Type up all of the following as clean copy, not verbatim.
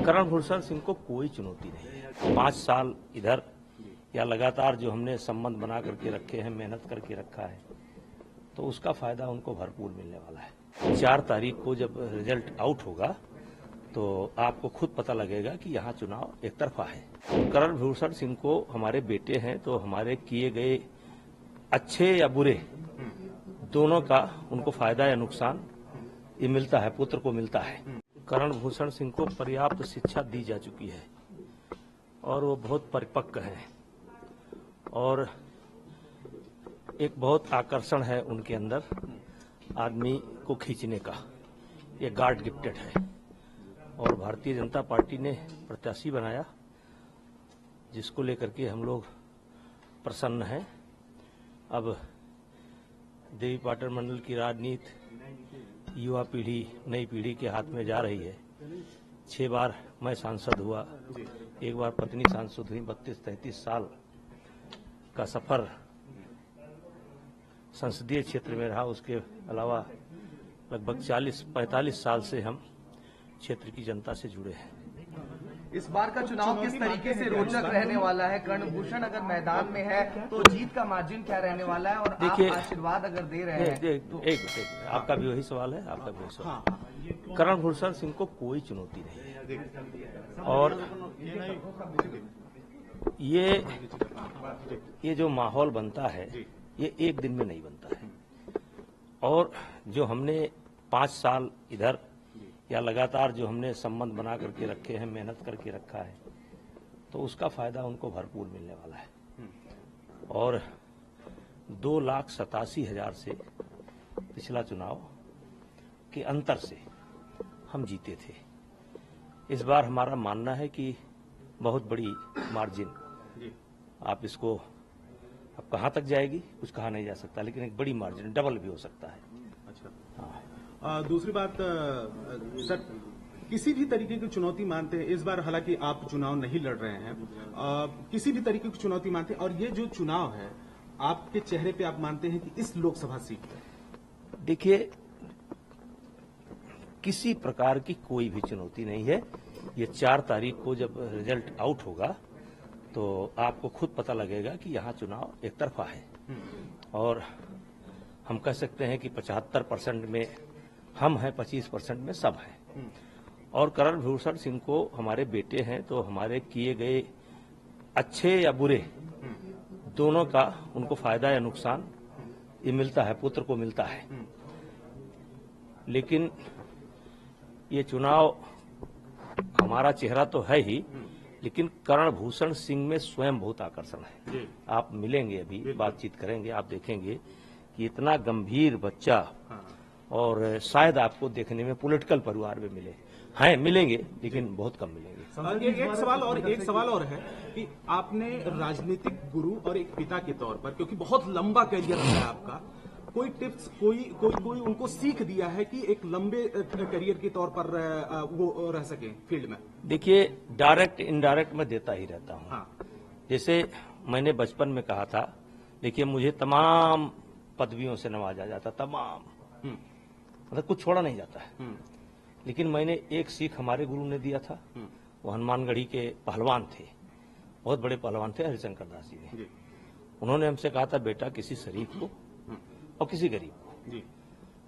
करण भूषण सिंह को कोई चुनौती नहीं है। 5 साल इधर या लगातार जो हमने संबंध बना करके रखे हैं, मेहनत करके रखा है, तो उसका फायदा उनको भरपूर मिलने वाला है। 4 तारीख को जब रिजल्ट आउट होगा तो आपको खुद पता लगेगा कि यहाँ चुनाव एक तरफा है। करण भूषण सिंह को हमारे बेटे हैं, तो हमारे किए गए अच्छे या बुरे दोनों का उनको फायदा या नुकसान ये मिलता है, पुत्र को मिलता है। करण भूषण सिंह को पर्याप्त शिक्षा दी जा चुकी है और वो बहुत परिपक्व हैं और एक बहुत आकर्षण है उनके अंदर आदमी को खींचने का, ये गॉड गिफ्टेड है। और भारतीय जनता पार्टी ने प्रत्याशी बनाया जिसको लेकर के हम लोग प्रसन्न हैं। अब देवी पाटन मंडल की राजनीति युवा पीढ़ी, नई पीढ़ी के हाथ में जा रही है। 6 बार मैं सांसद हुआ, 1 बार पत्नी सांसद हुई। 32-33 साल का सफर संसदीय क्षेत्र में रहा। उसके अलावा लगभग 40-45 साल से हम क्षेत्र की जनता से जुड़े हैं। इस बार का चुनाव किस तरीके से रोचक रहने वाला है? कर्ण भूषण अगर मैदान में है तो जीत का मार्जिन क्या रहने वाला है? और आप आशीर्वाद अगर दे रहे हैं तो एक आपका भी वही सवाल है, आपका भी वही सवाल। करण भूषण सिंह को कोई चुनौती नहीं है और ये जो माहौल बनता है ये एक दिन में नहीं बनता है। और जो हमने 5 साल इधर या लगातार जो हमने संबंध बना करके रखे हैं, मेहनत करके रखा है, तो उसका फायदा उनको भरपूर मिलने वाला है। और 2,87,000 से पिछला चुनाव के अंतर से हम जीते थे। इस बार हमारा मानना है कि बहुत बड़ी मार्जिन, आप इसको अब कहाँ तक जाएगी कुछ कहा नहीं जा सकता, लेकिन एक बड़ी मार्जिन, डबल भी हो सकता है। अच्छा, हाँ। दूसरी बात सर, किसी भी तरीके की चुनौती मानते हैं इस बार, हालांकि आप चुनाव नहीं लड़ रहे हैं, किसी भी तरीके की चुनौती मानते हैं, और ये जो चुनाव है आपके चेहरे पे आप मानते हैं कि इस लोकसभा सीट पर? देखिए, किसी प्रकार की कोई भी चुनौती नहीं है। ये 4 तारीख को जब रिजल्ट आउट होगा तो आपको खुद पता लगेगा कि यहाँ चुनाव एक तरफा है। और हम कह सकते हैं कि 75% में हम हैं, 25% में सब हैं। और करण भूषण सिंह को हमारे बेटे हैं, तो हमारे किए गए अच्छे या बुरे दोनों का उनको फायदा या नुकसान ये मिलता है, पुत्र को मिलता है। लेकिन ये चुनाव हमारा चेहरा तो है ही, लेकिन करण भूषण सिंह में स्वयं बहुत आकर्षण है। आप मिलेंगे, अभी बातचीत करेंगे, आप देखेंगे कि इतना गंभीर बच्चा, और शायद आपको देखने में पॉलिटिकल परिवार में मिले हैं, मिलेंगे लेकिन बहुत कम मिलेंगे। एक सवाल और है कि आपने राजनीतिक गुरु और एक पिता के तौर पर, क्योंकि बहुत लंबा करियर है आपका, कोई टिप्स, कोई उनको सीख दिया है कि एक लंबे करियर के तौर पर वो रह सके फील्ड में? देखिए, डायरेक्ट इनडायरेक्ट मैं देता ही रहता हूँ। हाँ। जैसे मैंने बचपन में कहा था, देखिए मुझे तमाम पदवियों से नवाजा जाता, तमाम, मतलब कुछ छोड़ा नहीं जाता है। लेकिन मैंने एक सीख हमारे गुरु ने दिया था, वो हनुमानगढ़ी के पहलवान थे, बहुत बड़े पहलवान थे, हरिशंकर दास जी ने। उन्होंने हमसे कहा था, बेटा किसी शरीफ को और किसी गरीब को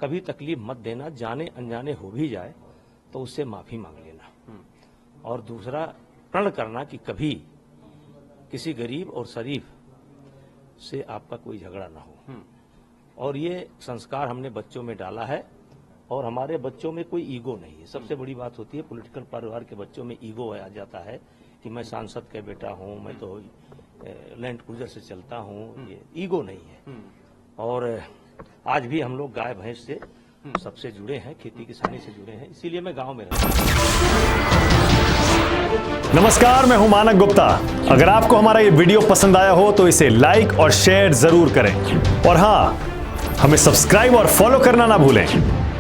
कभी तकलीफ मत देना, जाने अनजाने हो भी जाए तो उससे माफी मांग लेना। और दूसरा, प्रण करना कि कभी किसी गरीब और शरीफ से आपका कोई झगड़ा ना हो। और ये संस्कार हमने बच्चों में डाला है, और हमारे बच्चों में कोई ईगो नहीं है। सबसे बड़ी बात होती है, पॉलिटिकल परिवार के बच्चों में ईगो आ जाता है कि मैं सांसद का बेटा हूं, मैं तो लैंड क्रूजर से चलता हूं, ये ईगो नहीं है। और आज भी हम लोग गाय भैंस से सबसे जुड़े हैं, खेती किसानी से जुड़े हैं, इसीलिए मैं गांव में रहता हूं। नमस्कार, मैं हूं मानक गुप्ता। अगर आपको हमारा ये वीडियो पसंद आया हो तो इसे लाइक और शेयर जरूर करें, और हां, हमें सब्सक्राइब और फॉलो करना ना भूलें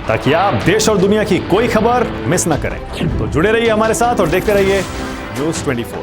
ताकि आप देश और दुनिया की कोई खबर मिस ना करें। तो जुड़े रहिए हमारे साथ और देखते रहिए News 24।